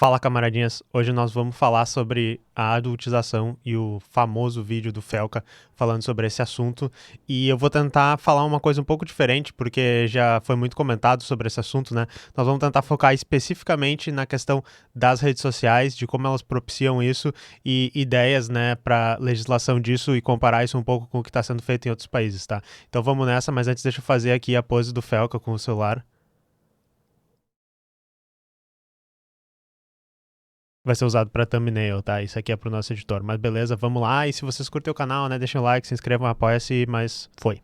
Fala, camaradinhas! Hoje nós vamos falar sobre a adultização e o famoso vídeo do Felca falando sobre esse assunto. E eu vou tentar falar uma coisa um pouco diferente, porque já foi muito comentado sobre esse assunto, né? Nós vamos tentar focar especificamente na questão das redes sociais, de como elas propiciam isso e ideias, né, para legislação disso e comparar isso um pouco com o que está sendo feito em outros países, tá? Então vamos nessa, mas antes deixa eu fazer aqui a pose do Felca com o celular. Vai ser usado para thumbnail, tá? Isso aqui é pro nosso editor. Mas beleza, vamos lá. E se vocês curtem o canal, né, deixem o like, se inscrevam, apoia-se, mas foi.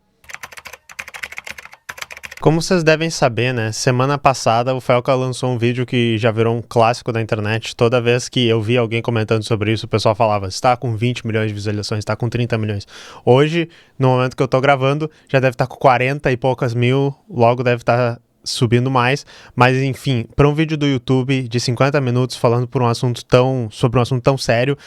Como vocês devem saber, né, semana passada o Felca lançou um vídeo que já virou um clássico da internet. Toda vez que eu vi alguém comentando sobre isso, o pessoal falava, está com 20 milhões de visualizações, está com 30 milhões. Hoje, no momento que eu tô gravando, já deve estar com 40 e poucas mil, logo deve estar subindo mais, mas enfim, para um vídeo do YouTube de 50 minutos falando sobre um assunto tão sério,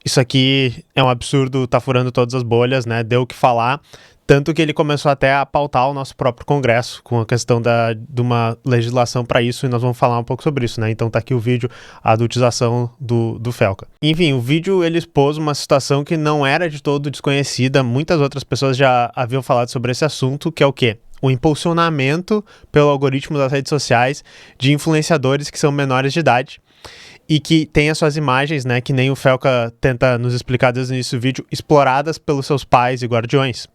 isso aqui é um absurdo, tá furando todas as bolhas, né? Deu o que falar, tanto que ele começou até a pautar o nosso próprio Congresso com a questão de uma legislação para isso, e nós vamos falar um pouco sobre isso, né? Então tá aqui o vídeo, a adultização do Felca. Enfim, o vídeo ele expôs uma situação que não era de todo desconhecida, muitas outras pessoas já haviam falado sobre esse assunto, que é o quê? O impulsionamento pelo algoritmo das redes sociais de influenciadores que são menores de idade e que têm as suas imagens, né, que nem o Felca tenta nos explicar desde o início do vídeo, exploradas pelos seus pais e guardiões.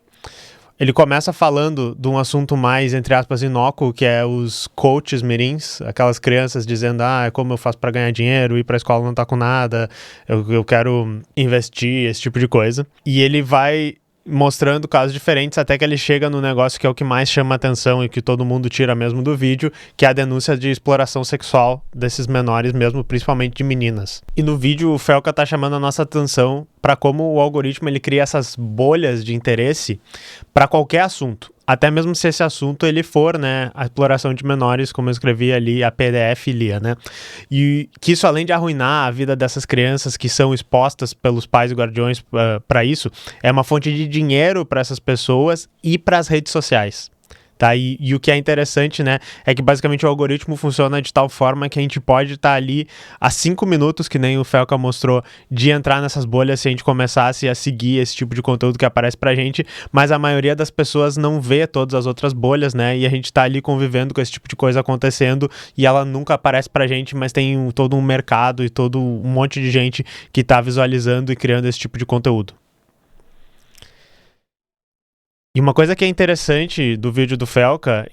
Ele começa falando de um assunto mais, entre aspas, inócuo, que é os coaches mirins, aquelas crianças dizendo, como eu faço para ganhar dinheiro, ir para a escola não tá com nada, eu quero investir, esse tipo de coisa. E ele vai mostrando casos diferentes até que ele chega no negócio que é o que mais chama atenção e que todo mundo tira mesmo do vídeo, que é a denúncia de exploração sexual desses menores mesmo, principalmente de meninas. E no vídeo o Felca tá chamando a nossa atenção para como o algoritmo ele cria essas bolhas de interesse para qualquer assunto. Até mesmo se esse assunto ele for, né, a exploração de menores, como eu escrevi ali, a pedofilia, né? E que isso, além de arruinar a vida dessas crianças que são expostas pelos pais e guardiões para isso, é uma fonte de dinheiro para essas pessoas e para as redes sociais. Tá? E o que é interessante, né, é que basicamente o algoritmo funciona de tal forma que a gente pode estar ali a 5 minutos, que nem o Felca mostrou, de entrar nessas bolhas se a gente começasse a seguir esse tipo de conteúdo que aparece pra gente, mas a maioria das pessoas não vê todas as outras bolhas, né, e a gente tá ali convivendo com esse tipo de coisa acontecendo e ela nunca aparece pra gente, mas tem todo um mercado e todo um monte de gente que tá visualizando e criando esse tipo de conteúdo. E uma coisa que é interessante do vídeo do Felca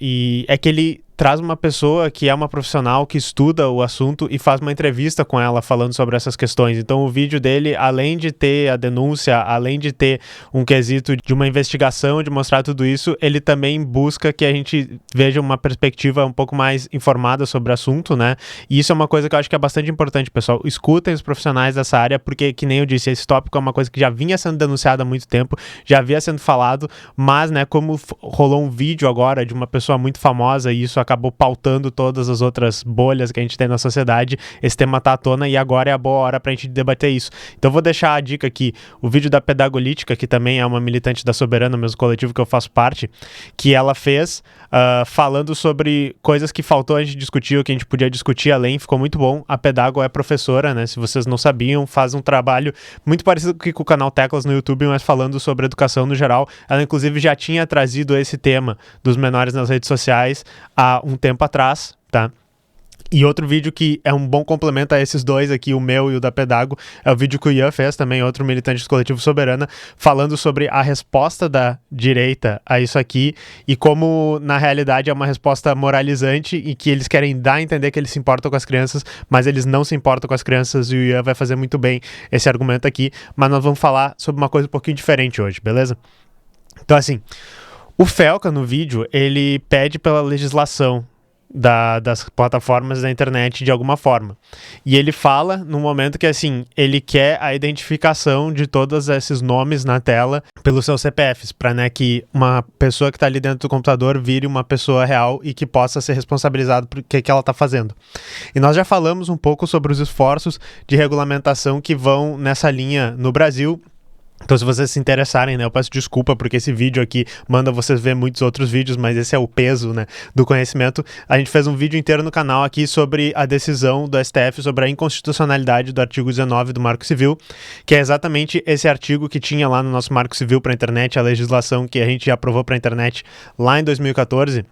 é que ele traz uma pessoa que é uma profissional que estuda o assunto e faz uma entrevista com ela falando sobre essas questões. Então o vídeo dele, além de ter a denúncia, além de ter um quesito de uma investigação, de mostrar tudo isso, ele também busca que a gente veja uma perspectiva um pouco mais informada sobre o assunto, né? E isso é uma coisa que eu acho que é bastante importante, pessoal. Escutem os profissionais dessa área, porque, que nem eu disse, esse tópico é uma coisa que já vinha sendo denunciada há muito tempo, já havia sendo falado, mas, né, como rolou um vídeo agora de uma pessoa muito famosa e isso acabou pautando todas as outras bolhas que a gente tem na sociedade, esse tema tá à tona e agora é a boa hora pra gente debater isso. Então eu vou deixar a dica aqui, o vídeo da Pedagolítica, que também é uma militante da Soberana, mesmo coletivo que eu faço parte, que ela fez falando sobre coisas que faltou a gente discutir, ou que a gente podia discutir além, ficou muito bom. A Pedago é professora, né, se vocês não sabiam, faz um trabalho muito parecido com o canal Teclas no YouTube, mas falando sobre educação no geral. Ela inclusive já tinha trazido esse tema dos menores nas redes sociais há um tempo atrás, tá? E outro vídeo que é um bom complemento a esses dois aqui, o meu e o da Pedago, é o vídeo que o Ian fez também, outro militante do coletivo Soberana, falando sobre a resposta da direita a isso aqui e como, na realidade, é uma resposta moralizante e que eles querem dar a entender que eles se importam com as crianças, mas eles não se importam com as crianças, e o Ian vai fazer muito bem esse argumento aqui, mas nós vamos falar sobre uma coisa um pouquinho diferente hoje, beleza? Então, assim, o Felca, no vídeo, ele pede pela legislação das plataformas da internet de alguma forma. E ele fala no momento que, assim, ele quer a identificação de todos esses nomes na tela pelos seus CPFs, para, né, que uma pessoa que está ali dentro do computador vire uma pessoa real e que possa ser responsabilizado por que ela está fazendo. E nós já falamos um pouco sobre os esforços de regulamentação que vão nessa linha no Brasil, Então, se vocês se interessarem, né, eu peço desculpa porque esse vídeo aqui manda vocês ver muitos outros vídeos, mas esse é o peso, né, do conhecimento. A gente fez um vídeo inteiro no canal aqui sobre a decisão do STF sobre a inconstitucionalidade do artigo 19 do Marco Civil, que é exatamente esse artigo que tinha lá no nosso Marco Civil para a internet, a legislação que a gente aprovou para a internet lá em 2014,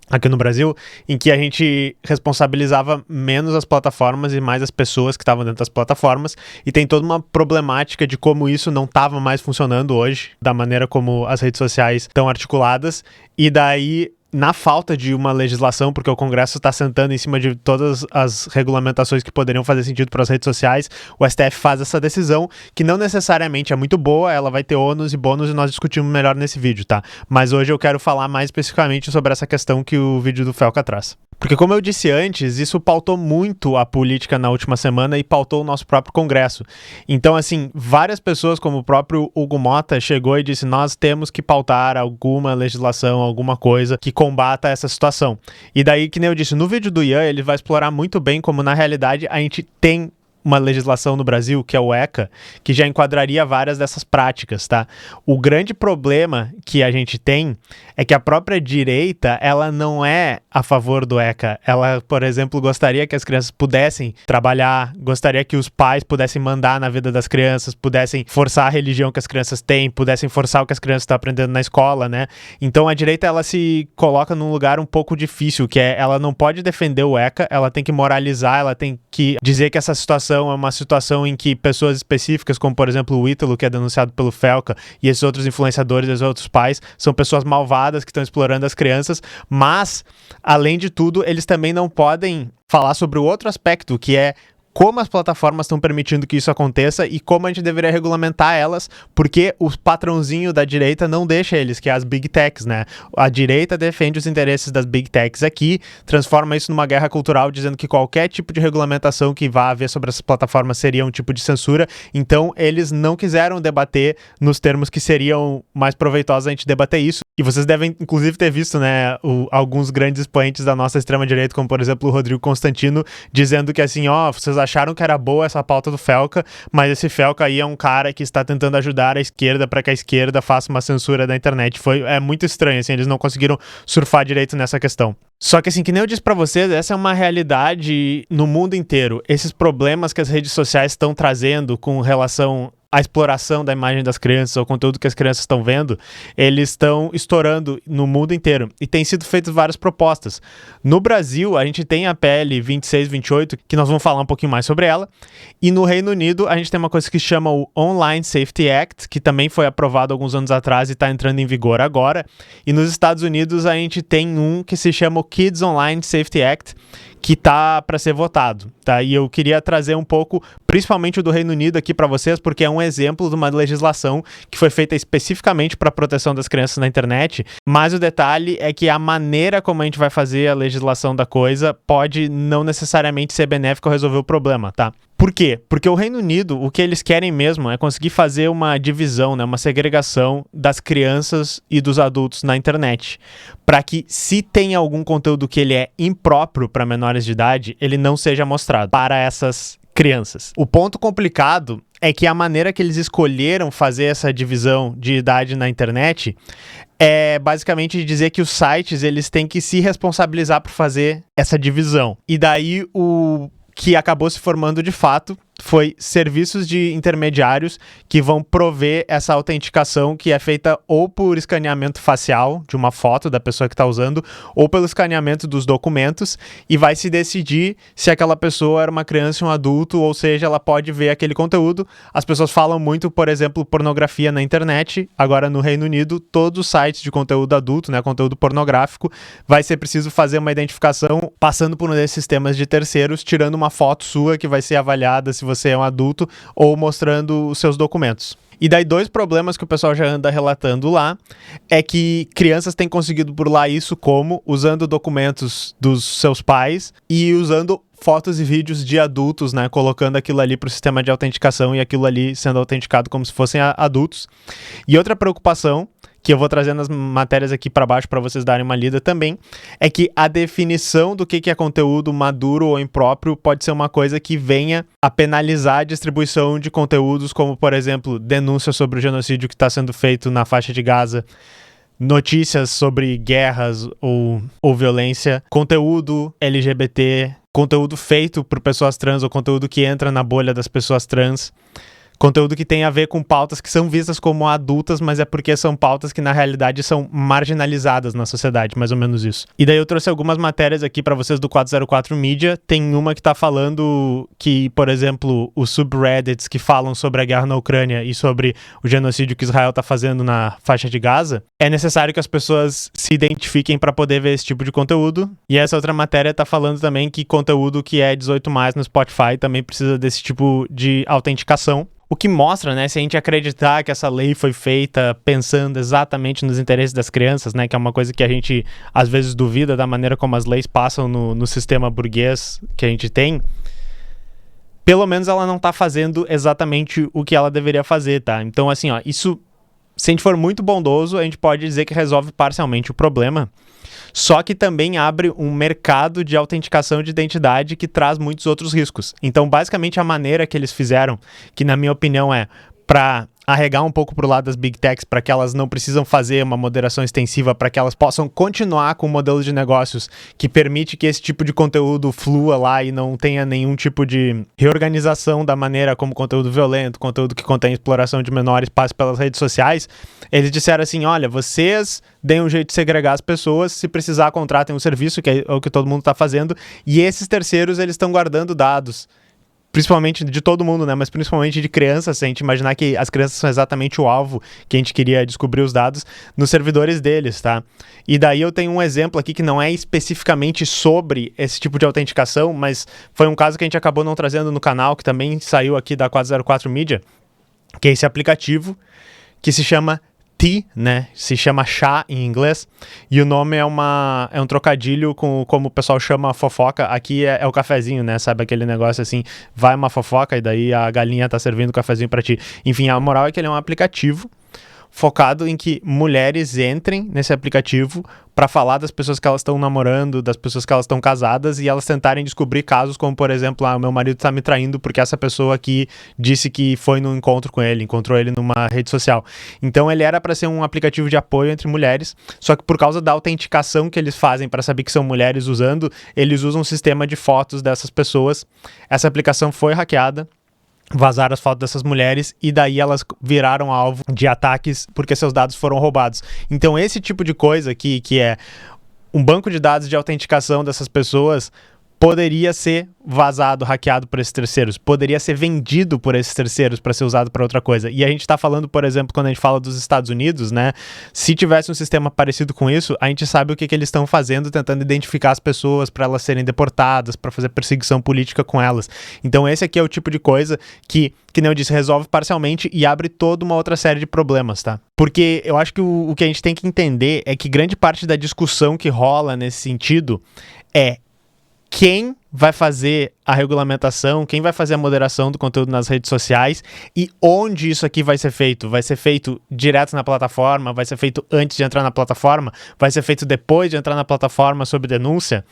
aqui no Brasil, em que a gente responsabilizava menos as plataformas e mais as pessoas que estavam dentro das plataformas, e tem toda uma problemática de como isso não estava mais funcionando hoje, da maneira como as redes sociais estão articuladas, e daí, na falta de uma legislação, porque o Congresso está sentando em cima de todas as regulamentações que poderiam fazer sentido para as redes sociais, o STF faz essa decisão, que não necessariamente é muito boa, ela vai ter ônus e bônus e nós discutimos melhor nesse vídeo, tá? Mas hoje eu quero falar mais especificamente sobre essa questão que o vídeo do Felca traz. Porque, como eu disse antes, isso pautou muito a política na última semana e pautou o nosso próprio Congresso. Então, assim, várias pessoas, como o próprio Hugo Mota, chegou e disse: nós temos que pautar alguma legislação, alguma coisa que combata essa situação. E daí, que nem eu disse, no vídeo do Ian, ele vai explorar muito bem como, na realidade, a gente tem uma legislação no Brasil, que é o ECA, que já enquadraria várias dessas práticas, tá? O grande problema que a gente tem é que a própria direita, ela não é a favor do ECA. Ela, por exemplo, gostaria que as crianças pudessem trabalhar, gostaria que os pais pudessem mandar na vida das crianças, pudessem forçar a religião que as crianças têm, pudessem forçar o que as crianças estão aprendendo na escola, né? Então a direita, ela se coloca num lugar um pouco difícil, que é, ela não pode defender o ECA, ela tem que moralizar, ela tem que dizer que essa situação é uma situação em que pessoas específicas, como por exemplo o Ítalo, que é denunciado pelo Felca, e esses outros influenciadores, esses outros pais, são pessoas malvadas que estão explorando as crianças, mas, além de tudo, eles também não podem falar sobre o outro aspecto, que é como as plataformas estão permitindo que isso aconteça e como a gente deveria regulamentar elas, porque o patrãozinho da direita não deixa eles, que é as Big Techs, né? A direita defende os interesses das Big Techs aqui, transforma isso numa guerra cultural, dizendo que qualquer tipo de regulamentação que vá haver sobre essas plataformas seria um tipo de censura, então eles não quiseram debater nos termos que seriam mais proveitosos a gente debater isso. E vocês devem, inclusive, ter visto, né, alguns grandes expoentes da nossa extrema-direita, como, por exemplo, o Rodrigo Constantino, dizendo que, assim, vocês acharam que era boa essa pauta do Felca, mas esse Felca aí é um cara que está tentando ajudar a esquerda para que a esquerda faça uma censura da internet. É muito estranho, assim, eles não conseguiram surfar direito nessa questão. Só que, assim, que nem eu disse pra vocês, essa é uma realidade no mundo inteiro. Esses problemas que as redes sociais estão trazendo com relação a exploração da imagem das crianças, o conteúdo que as crianças estão vendo, eles estão estourando no mundo inteiro. E tem sido feitas várias propostas. No Brasil, a gente tem a PL 2628, que nós vamos falar um pouquinho mais sobre ela. E no Reino Unido, a gente tem uma coisa que se chama o Online Safety Act, que também foi aprovado alguns anos atrás e está entrando em vigor agora. E nos Estados Unidos, a gente tem um que se chama o Kids Online Safety Act, que tá para ser votado, tá? E eu queria trazer um pouco, principalmente o do Reino Unido aqui para vocês, porque é um exemplo de uma legislação que foi feita especificamente para a proteção das crianças na internet, mas o detalhe é que a maneira como a gente vai fazer a legislação da coisa pode não necessariamente ser benéfica ou resolver o problema, tá? Por quê? Porque o Reino Unido, o que eles querem mesmo é conseguir fazer uma divisão, né, uma segregação das crianças e dos adultos na internet, para que, se tem algum conteúdo que ele é impróprio para menores de idade, ele não seja mostrado para essas crianças. O ponto complicado é que a maneira que eles escolheram fazer essa divisão de idade na internet é basicamente dizer que os sites, eles têm que se responsabilizar por fazer essa divisão. E daí o que acabou se formando de fato foi serviços de intermediários que vão prover essa autenticação, que é feita ou por escaneamento facial de uma foto da pessoa que está usando, ou pelo escaneamento dos documentos, e vai se decidir se aquela pessoa era uma criança ou um adulto, ou seja, ela pode ver aquele conteúdo. As pessoas falam muito, por exemplo, pornografia na internet. Agora, no Reino Unido, todos os sites de conteúdo adulto, né, conteúdo pornográfico, vai ser preciso fazer uma identificação passando por um desses sistemas de terceiros, tirando uma foto sua que vai ser avaliada se você é um adulto, ou mostrando os seus documentos. E daí, dois problemas que o pessoal já anda relatando lá é que crianças têm conseguido burlar isso como usando documentos dos seus pais e usando fotos e vídeos de adultos, né, colocando aquilo ali para o sistema de autenticação e aquilo ali sendo autenticado como se fossem adultos. E outra preocupação, que eu vou trazer nas matérias aqui para baixo para vocês darem uma lida também, é que a definição do que é conteúdo maduro ou impróprio pode ser uma coisa que venha a penalizar a distribuição de conteúdos como, por exemplo, denúncias sobre o genocídio que está sendo feito na faixa de Gaza, notícias sobre guerras ou violência, conteúdo LGBT, conteúdo feito por pessoas trans ou conteúdo que entra na bolha das pessoas trans, conteúdo que tem a ver com pautas que são vistas como adultas, mas é porque são pautas que na realidade são marginalizadas na sociedade, mais ou menos isso. E daí eu trouxe algumas matérias aqui para vocês do 404 Mídia. Tem uma que tá falando que, por exemplo, os subreddits que falam sobre a guerra na Ucrânia e sobre o genocídio que Israel tá fazendo na faixa de Gaza, é necessário que as pessoas se identifiquem para poder ver esse tipo de conteúdo. E essa outra matéria tá falando também que conteúdo que é 18+ no Spotify também precisa desse tipo de autenticação. O que mostra, né, se a gente acreditar que essa lei foi feita pensando exatamente nos interesses das crianças, né, que é uma coisa que a gente às vezes duvida da maneira como as leis passam no sistema burguês que a gente tem, pelo menos ela não tá fazendo exatamente o que ela deveria fazer, tá? Então, assim, ó, isso, se a gente for muito bondoso, a gente pode dizer que resolve parcialmente o problema, só que também abre um mercado de autenticação de identidade que traz muitos outros riscos. Então, basicamente, a maneira que eles fizeram, que na minha opinião é para arregar um pouco pro lado das Big Techs, para que elas não precisam fazer uma moderação extensiva, para que elas possam continuar com um modelo de negócios que permite que esse tipo de conteúdo flua lá e não tenha nenhum tipo de reorganização da maneira como conteúdo violento, conteúdo que contém exploração de menores passe pelas redes sociais. Eles disseram assim, olha, vocês deem um jeito de segregar as pessoas, se precisar contratem um serviço, que é o que todo mundo está fazendo, e esses terceiros eles estão guardando dados, principalmente de todo mundo, né? Mas principalmente de crianças, se a gente imaginar que as crianças são exatamente o alvo que a gente queria descobrir os dados nos servidores deles, tá? E daí eu tenho um exemplo aqui que não é especificamente sobre esse tipo de autenticação, mas foi um caso que a gente acabou não trazendo no canal, que também saiu aqui da 404 Mídia, que é esse aplicativo que se chama Tea, né? Se chama chá em inglês, e o nome é um trocadilho com como o pessoal chama a fofoca. Aqui é o cafezinho, né? Sabe aquele negócio assim, vai uma fofoca e daí a galinha tá servindo o cafezinho pra ti. Enfim, a moral é que ele é um aplicativo focado em que mulheres entrem nesse aplicativo para falar das pessoas que elas estão namorando, das pessoas que elas estão casadas, e elas tentarem descobrir casos como, por exemplo, o meu marido tá me traindo porque essa pessoa aqui disse que foi num encontro com ele, encontrou ele numa rede social. Então ele era para ser um aplicativo de apoio entre mulheres, só que por causa da autenticação que eles fazem para saber que são mulheres usando, eles usam um sistema de fotos dessas pessoas. Essa aplicação foi hackeada, vazaram as fotos dessas mulheres e daí elas viraram alvo de ataques porque seus dados foram roubados. Então esse tipo de coisa aqui, que é um banco de dados de autenticação dessas pessoas, poderia ser vazado, hackeado por esses terceiros, poderia ser vendido por esses terceiros para ser usado para outra coisa. E a gente está falando, por exemplo, quando a gente fala dos Estados Unidos, né? Se tivesse um sistema parecido com isso, a gente sabe o que eles estão fazendo, tentando identificar as pessoas para elas serem deportadas, para fazer perseguição política com elas. Então esse aqui é o tipo de coisa que nem eu disse, resolve parcialmente e abre toda uma outra série de problemas, tá? Porque eu acho que o que a gente tem que entender é que grande parte da discussão que rola nesse sentido é quem vai fazer a regulamentação, quem vai fazer a moderação do conteúdo nas redes sociais e onde isso aqui vai ser feito. Vai ser feito direto na plataforma? Vai ser feito antes de entrar na plataforma? Vai ser feito depois de entrar na plataforma sob denúncia?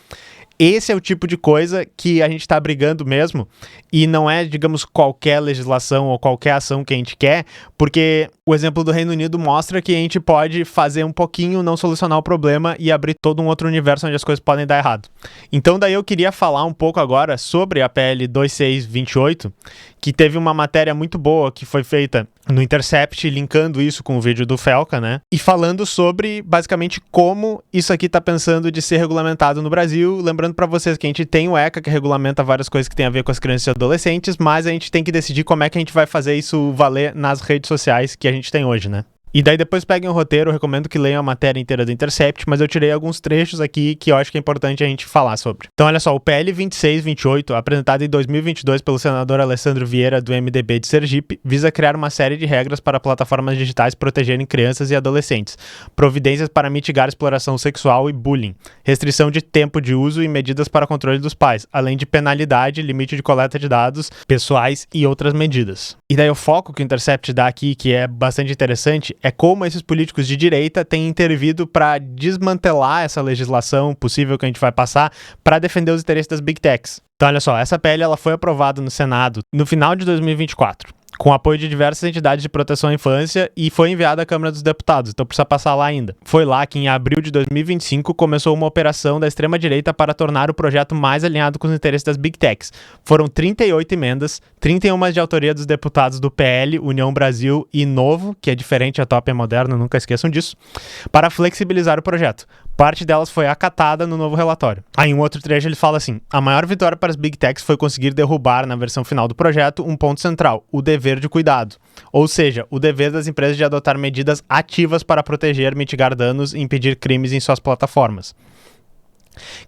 Esse é o tipo de coisa que a gente está brigando mesmo, e não é, digamos, qualquer legislação ou qualquer ação que a gente quer, porque o exemplo do Reino Unido mostra que a gente pode fazer um pouquinho, não solucionar o problema e abrir todo um outro universo onde as coisas podem dar errado. Então daí eu queria falar um pouco agora sobre a PL 2628, que teve uma matéria muito boa que foi feita no Intercept, linkando isso com o vídeo do Felca, né? E falando sobre, basicamente, como isso aqui tá pensando de ser regulamentado no Brasil. Lembrando para vocês que a gente tem o ECA, que regulamenta várias coisas que tem a ver com as crianças e adolescentes, mas a gente tem que decidir como é que a gente vai fazer isso valer nas redes sociais que a gente tem hoje, né? E daí depois peguem o roteiro, eu recomendo que leiam a matéria inteira do Intercept, mas eu tirei alguns trechos aqui que eu acho que é importante a gente falar sobre. Então olha só, o PL 2628, apresentado em 2022 pelo senador Alessandro Vieira, do MDB de Sergipe, visa criar uma série de regras para plataformas digitais protegerem crianças e adolescentes, providências para mitigar exploração sexual e bullying, restrição de tempo de uso e medidas para controle dos pais, além de penalidade, limite de coleta de dados pessoais e outras medidas. E daí o foco que o Intercept dá aqui, que é bastante interessante, é como esses políticos de direita têm intervido para desmantelar essa legislação possível que a gente vai passar para defender os interesses das Big Techs. Então, olha só, essa PL ela foi aprovada no Senado no final de 2024. Com apoio de diversas entidades de proteção à infância e foi enviada à Câmara dos Deputados, então precisa passar lá ainda. Foi lá que em abril de 2025 começou uma operação da extrema-direita para tornar o projeto mais alinhado com os interesses das Big Techs. Foram 38 emendas, 31 de autoria dos deputados do PL, União Brasil e Novo, que é diferente, a Top é moderna, nunca esqueçam disso, para flexibilizar o projeto. Parte delas foi acatada no novo relatório. Aí, em um outro trecho, ele fala assim: a maior vitória para as Big Techs foi conseguir derrubar, na versão final do projeto, um ponto central, o dever de cuidado. Ou seja, o dever das empresas de adotar medidas ativas para proteger, mitigar danos e impedir crimes em suas plataformas.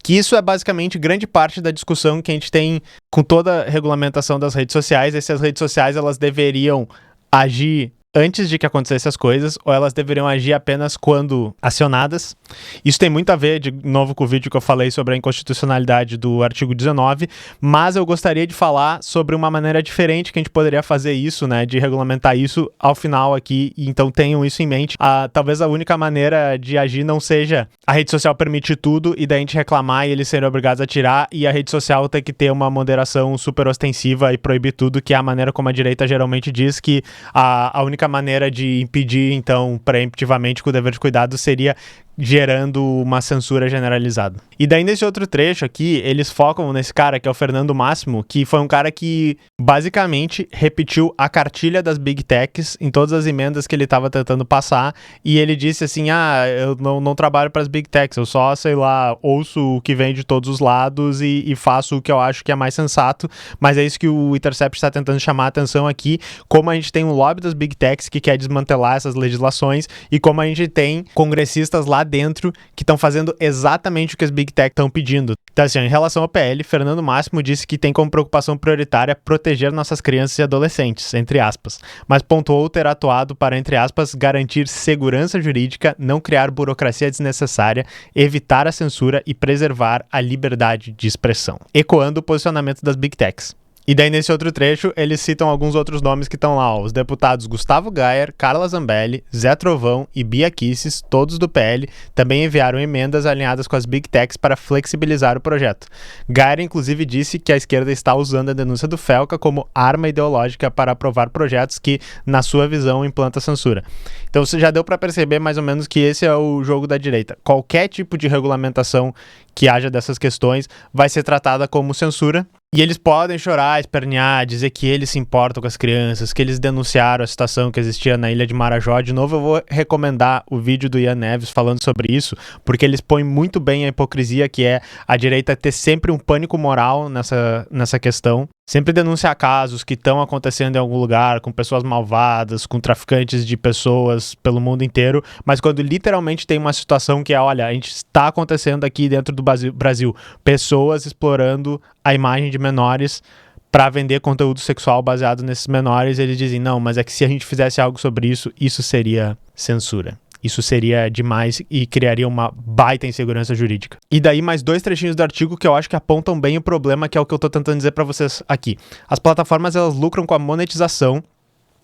Que isso é basicamente grande parte da discussão que a gente tem com toda a regulamentação das redes sociais. Essas redes sociais, elas deveriam agir antes de que acontecessem as coisas, ou elas deveriam agir apenas quando acionadas. Isso tem muito a ver, de novo, com o vídeo que eu falei sobre a inconstitucionalidade do artigo 19, mas eu gostaria de falar sobre uma maneira diferente que a gente poderia fazer isso, né, de regulamentar isso ao final aqui, então tenham isso em mente. Talvez a única maneira de agir não seja a rede social permitir tudo e daí a gente reclamar e eles serem obrigados a tirar, e a rede social ter que ter uma moderação super ostensiva e proibir tudo, que é a maneira como a direita geralmente diz que a única maneira de impedir, então, preemptivamente com o dever de cuidado seria gerando uma censura generalizada. E daí nesse outro trecho aqui, eles focam nesse cara que é o Fernando Máximo, que foi um cara que basicamente repetiu a cartilha das Big Techs em todas as emendas que ele estava tentando passar, e ele disse assim, eu não trabalho para as Big Techs, eu só, sei lá, ouço o que vem de todos os lados e faço o que eu acho que é mais sensato, mas é isso que o Intercept está tentando chamar a atenção aqui, como a gente tem um lobby das Big Techs que quer desmantelar essas legislações, e como a gente tem congressistas lá dentro que estão fazendo exatamente o que as Big Tech estão pedindo. Então, assim, em relação ao PL, Fernando Máximo disse que tem como preocupação prioritária proteger nossas crianças e adolescentes, entre aspas, mas pontuou ter atuado para, entre aspas, garantir segurança jurídica, não criar burocracia desnecessária, evitar a censura e preservar a liberdade de expressão, ecoando o posicionamento das Big Techs. E daí, nesse outro trecho, eles citam alguns outros nomes que estão lá, os deputados Gustavo Gayer, Carla Zambelli, Zé Trovão e Bia Kicis, todos do PL, também enviaram emendas alinhadas com as Big Techs para flexibilizar o projeto. Gayer, inclusive, disse que a esquerda está usando a denúncia do Felca como arma ideológica para aprovar projetos que, na sua visão, implantam censura. Então, você já deu para perceber mais ou menos que esse é o jogo da direita. Qualquer tipo de regulamentação que haja dessas questões vai ser tratada como censura. E eles podem chorar, espernear, dizer que eles se importam com as crianças, que eles denunciaram a situação que existia na Ilha de Marajó. De novo, eu vou recomendar o vídeo do Ian Neves falando sobre isso, porque eles põem muito bem a hipocrisia que é a direita ter sempre um pânico moral nessa questão. Sempre denunciar casos que estão acontecendo em algum lugar, com pessoas malvadas, com traficantes de pessoas pelo mundo inteiro, mas quando literalmente tem uma situação que é, olha, a gente está acontecendo aqui dentro do Brasil, pessoas explorando a imagem de menores para vender conteúdo sexual baseado nesses menores, eles dizem, não, mas é que se a gente fizesse algo sobre isso, isso seria censura. Isso seria demais e criaria uma baita insegurança jurídica. E daí mais 2 trechinhos do artigo que eu acho que apontam bem o problema, que é o que eu tô tentando dizer para vocês aqui. As plataformas, elas lucram com a monetização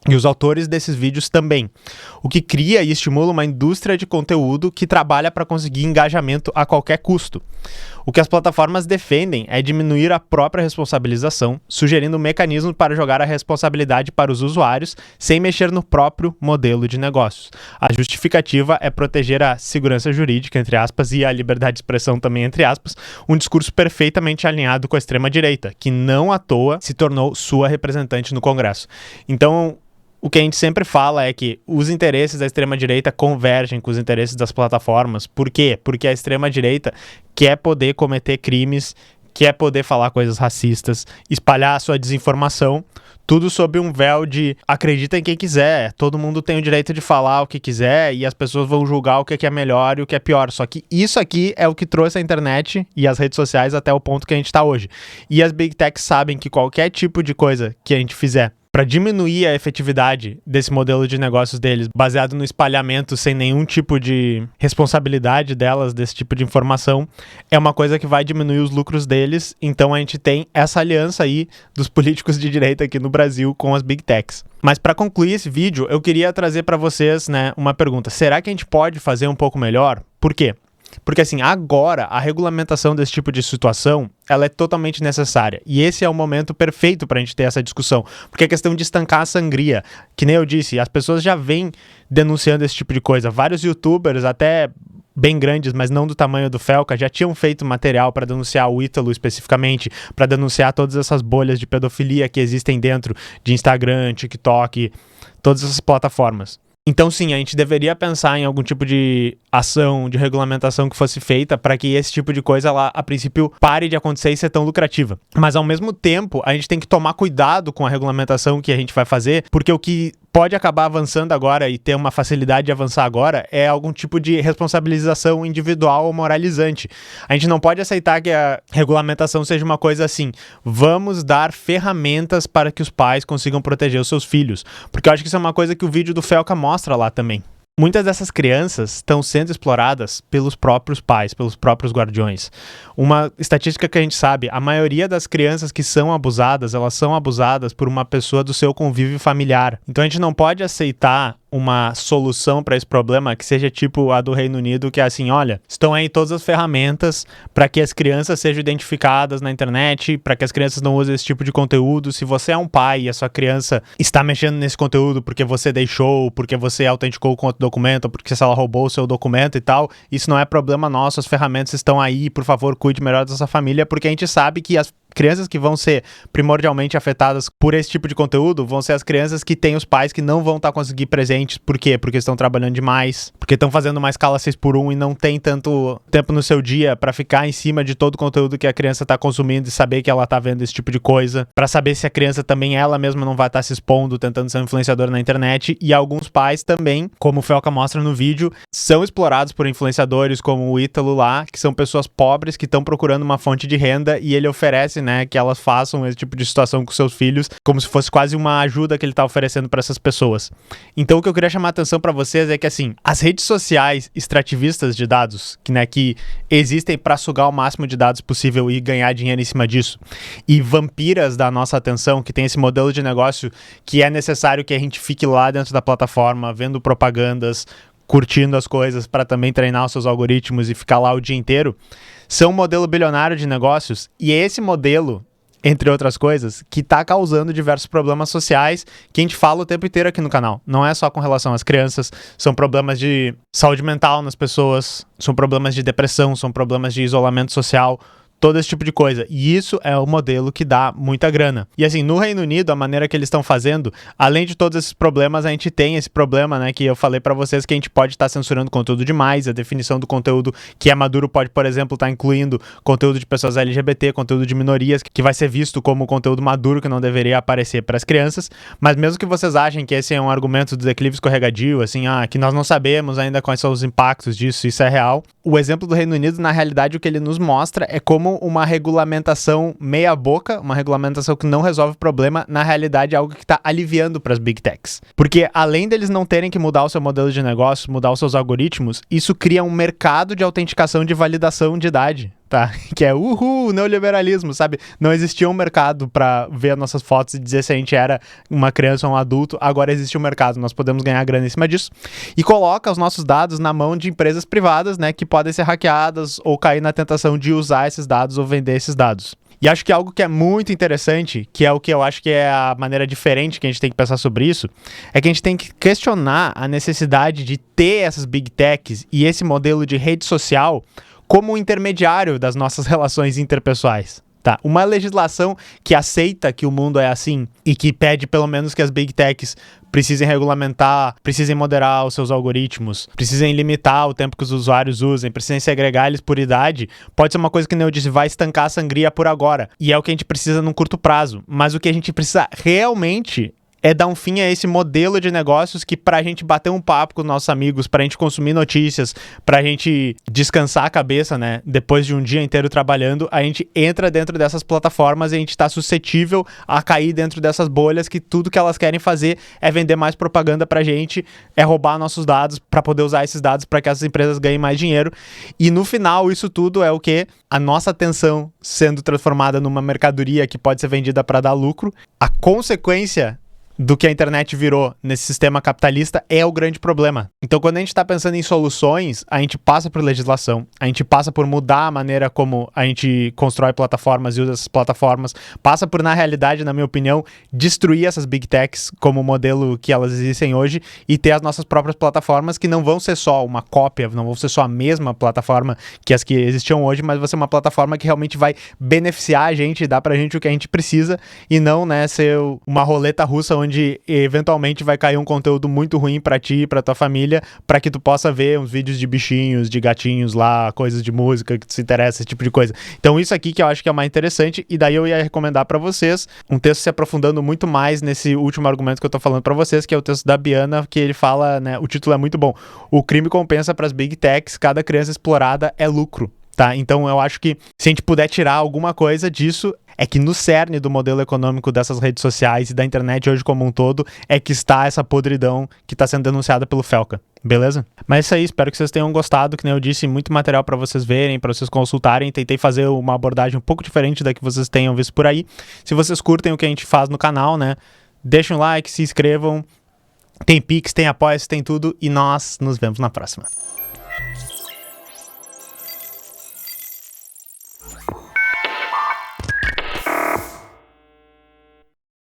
e os autores desses vídeos também, o que cria e estimula uma indústria de conteúdo que trabalha para conseguir engajamento a qualquer custo. O que as plataformas defendem é diminuir a própria responsabilização, sugerindo um mecanismo para jogar a responsabilidade para os usuários sem mexer no próprio modelo de negócios. A justificativa é proteger a segurança jurídica, entre aspas, e a liberdade de expressão também, entre aspas, um discurso perfeitamente alinhado com a extrema-direita, que não à toa se tornou sua representante no Congresso. Então, o que a gente sempre fala é que os interesses da extrema-direita convergem com os interesses das plataformas. Por quê? Porque a extrema-direita quer poder cometer crimes, quer poder falar coisas racistas, espalhar a sua desinformação, tudo sob um véu de acredita em quem quiser, todo mundo tem o direito de falar o que quiser e as pessoas vão julgar o que é melhor e o que é pior. Só que isso aqui é o que trouxe a internet e as redes sociais até o ponto que a gente está hoje. E as Big Techs sabem que qualquer tipo de coisa que a gente fizer para diminuir a efetividade desse modelo de negócios deles, baseado no espalhamento sem nenhum tipo de responsabilidade delas, desse tipo de informação, é uma coisa que vai diminuir os lucros deles. Então a gente tem essa aliança aí dos políticos de direita aqui no Brasil com as Big Techs. Mas para concluir esse vídeo, eu queria trazer para vocês, né, uma pergunta. Será que a gente pode fazer um pouco melhor? Por quê? Porque assim, agora a regulamentação desse tipo de situação, ela é totalmente necessária. E esse é o momento perfeito para a gente ter essa discussão. Porque é questão de estancar a sangria. Que nem eu disse, as pessoas já vêm denunciando esse tipo de coisa. Vários youtubers, até bem grandes, mas não do tamanho do Felca, já tinham feito material para denunciar o Ítalo especificamente, para denunciar todas essas bolhas de pedofilia que existem dentro de Instagram, TikTok, todas essas plataformas. Então sim, a gente deveria pensar em algum tipo de ação, de regulamentação que fosse feita para que esse tipo de coisa lá, a princípio, pare de acontecer e ser tão lucrativa. Mas ao mesmo tempo, a gente tem que tomar cuidado com a regulamentação que a gente vai fazer, porque o que pode acabar avançando agora e ter uma facilidade de avançar agora é algum tipo de responsabilização individual ou moralizante. A gente não pode aceitar que a regulamentação seja uma coisa assim, vamos dar ferramentas para que os pais consigam proteger os seus filhos. Porque eu acho que isso é uma coisa que o vídeo do Felca mostra lá também. Muitas dessas crianças estão sendo exploradas pelos próprios pais, pelos próprios guardiões. Uma estatística que a gente sabe, a maioria das crianças que são abusadas, elas são abusadas por uma pessoa do seu convívio familiar. Então a gente não pode aceitar uma solução para esse problema que seja tipo a do Reino Unido, que é assim, olha, estão aí todas as ferramentas para que as crianças sejam identificadas na internet, para que as crianças não usem esse tipo de conteúdo. Se você é um pai e a sua criança está mexendo nesse conteúdo porque você deixou, porque você autenticou com outro documento, porque ela roubou o seu documento e tal, isso não é problema nosso, as ferramentas estão aí, por favor, cuide melhor da sua família, porque a gente sabe que as crianças que vão ser primordialmente afetadas por esse tipo de conteúdo vão ser as crianças que têm os pais que não vão estar conseguindo presentes. Por quê? Porque estão trabalhando demais, porque estão fazendo uma escala 6x1 e não tem tanto tempo no seu dia para ficar em cima de todo o conteúdo que a criança está consumindo e saber que ela está vendo esse tipo de coisa, para saber se a criança também ela mesma não vai estar se expondo, tentando ser um influenciador na internet. E alguns pais também, como o Felca mostra no vídeo, são explorados por influenciadores como o Ítalo lá, que são pessoas pobres que estão procurando uma fonte de renda e ele oferece, né, que elas façam esse tipo de situação com seus filhos, como se fosse quase uma ajuda que ele está oferecendo para essas pessoas. Então o que eu queria chamar a atenção para vocês é que assim, as redes sociais extrativistas de dados, que existem para sugar o máximo de dados possível e ganhar dinheiro em cima disso, e vampiras da nossa atenção, que tem esse modelo de negócio que é necessário que a gente fique lá dentro da plataforma, vendo propagandas, curtindo as coisas para também treinar os seus algoritmos e ficar lá o dia inteiro, são um modelo bilionário de negócios, e é esse modelo, entre outras coisas, que está causando diversos problemas sociais que a gente fala o tempo inteiro aqui no canal. Não é só com relação às crianças, são problemas de saúde mental nas pessoas, são problemas de depressão, são problemas de isolamento social, todo esse tipo de coisa. E isso é o modelo que dá muita grana. E assim, no Reino Unido, a maneira que eles estão fazendo, além de todos esses problemas, a gente tem esse problema, né, que eu falei pra vocês, que a gente pode estar censurando conteúdo demais, a definição do conteúdo que é maduro pode, por exemplo, estar incluindo conteúdo de pessoas LGBT, conteúdo de minorias, que vai ser visto como conteúdo maduro que não deveria aparecer para as crianças. Mas mesmo que vocês achem que esse é um argumento do declive escorregadio, assim, que nós não sabemos ainda quais são os impactos disso, isso é real. O exemplo do Reino Unido, na realidade, o que ele nos mostra é como uma regulamentação meia boca, uma regulamentação que não resolve o problema, na realidade é algo que está aliviando para as Big Techs. Porque além deles não terem que mudar o seu modelo de negócio, mudar os seus algoritmos, isso cria um mercado de autenticação de validação de idade. Tá? Que é neoliberalismo, sabe? Não existia um mercado para ver as nossas fotos e dizer se a gente era uma criança ou um adulto. Agora existe um mercado, nós podemos ganhar grana em cima disso. E coloca os nossos dados na mão de empresas privadas, né, que podem ser hackeadas ou cair na tentação de usar esses dados ou vender esses dados. E acho que algo que é muito interessante, que é o que eu acho que é a maneira diferente que a gente tem que pensar sobre isso, é que a gente tem que questionar a necessidade de ter essas Big Techs e esse modelo de rede social como um intermediário das nossas relações interpessoais. Tá? Uma legislação que aceita que o mundo é assim e que pede pelo menos que as Big Techs precisem regulamentar, precisem moderar os seus algoritmos, precisem limitar o tempo que os usuários usem, precisem segregar eles por idade, pode ser uma coisa que, nem eu disse, vai estancar a sangria por agora. E é o que a gente precisa num curto prazo. Mas o que a gente precisa realmente é dar um fim a esse modelo de negócios que pra gente bater um papo com os nossos amigos, pra gente consumir notícias, pra gente descansar a cabeça, né, depois de um dia inteiro trabalhando, a gente entra dentro dessas plataformas e a gente tá suscetível a cair dentro dessas bolhas que tudo que elas querem fazer é vender mais propaganda pra gente, é roubar nossos dados pra poder usar esses dados pra que essas empresas ganhem mais dinheiro. E no final, isso tudo é o quê? A nossa atenção sendo transformada numa mercadoria que pode ser vendida pra dar lucro. A consequência do que a internet virou nesse sistema capitalista é o grande problema. Então, quando a gente está pensando em soluções, a gente passa por legislação, a gente passa por mudar a maneira como a gente constrói plataformas e usa essas plataformas, passa por, na realidade, na minha opinião, destruir essas big techs como o modelo que elas existem hoje e ter as nossas próprias plataformas que não vão ser só uma cópia, não vão ser só a mesma plataforma que as que existiam hoje, mas vai ser uma plataforma que realmente vai beneficiar a gente, dar pra gente o que a gente precisa e não, né, ser uma roleta russa onde eventualmente vai cair um conteúdo muito ruim pra ti e pra tua família, pra que tu possa ver uns vídeos de bichinhos, de gatinhos lá, coisas de música que tu se interessa, esse tipo de coisa. Então isso aqui que eu acho que é o mais interessante, e daí eu ia recomendar pra vocês um texto se aprofundando muito mais nesse último argumento que eu tô falando pra vocês, que é o texto da Biana, que ele fala, né, o título é muito bom: o crime compensa pras big techs, cada criança explorada é lucro. Tá? Então eu acho que se a gente puder tirar alguma coisa disso, é que no cerne do modelo econômico dessas redes sociais e da internet hoje como um todo, é que está essa podridão que está sendo denunciada pelo Felca, beleza? Mas é isso aí, espero que vocês tenham gostado, que nem eu disse, muito material para vocês verem, para vocês consultarem, tentei fazer uma abordagem um pouco diferente da que vocês tenham visto por aí. Se vocês curtem o que a gente faz no canal, né, deixem um like, se inscrevam, tem Pix, tem Apoia-se, tem tudo, e nós nos vemos na próxima.